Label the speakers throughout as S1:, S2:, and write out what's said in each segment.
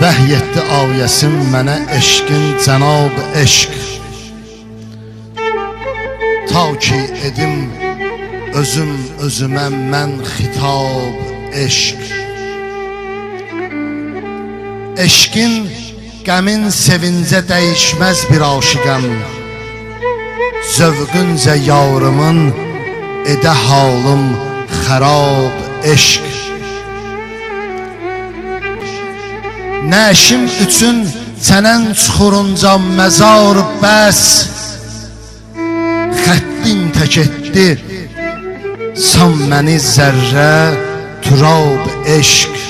S1: Vəhy etdi ayəsin mənə eşqin cənab eşq. Ta ki edim özüm özümə mən xitab eşq. Eşqin qəmin sevincə dəyişməz bir aşiqəm. Zövqüncə yarımın edə halım xərab eşq. Nəşim üçün çənən çuxurunca məzar bəs. Xəttin tək etdi san məni zərrə turab eşq.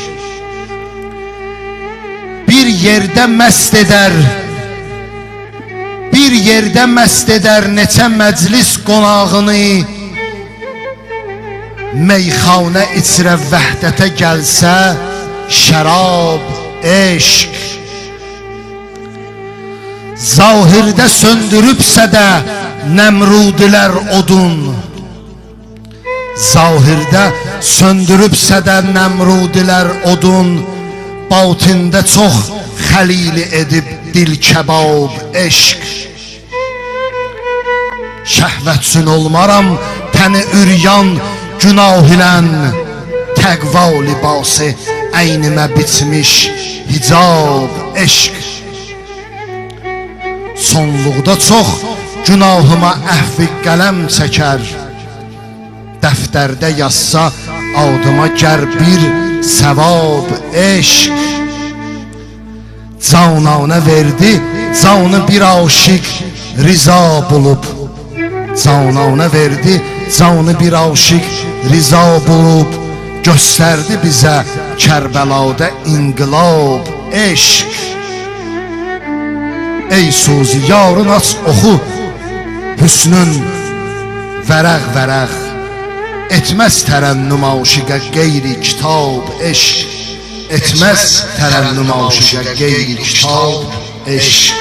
S1: Bir yerdə məst edər, bir yerdə məst edər neçə məclis qonağını. Meyxanə içrə vəhdətə gəlsə şərab eşq. Zahirdə söndürübsə də Nəmrudilər odun. Zahirdə söndürübsə də Nəmrudilər odun. Batində çox xəlili edib dil kebab eşq. Şəhvət üçün olmaram təni üryan günah ilən. Təqva libası əynimə bitmiş hicab eşq. Sonluqda çox günahıma əhv-i qələm çəkər. Dəftərdə yazsa adıma gər bir səvab eşq. Cananə verdi canı bir aşiq riza bulub. Cananə verdi canı bir aşiq riza bulub. Göstərdi bizə Kərbəlada inqilab eşq. Ey suzi yarın aç oxu hüsnün vərəq vərəq. Etməz tərənnüm aşiqə qeyri kitab eşq. Etməz tərənnüm aşiqə qeyri kitab eşq.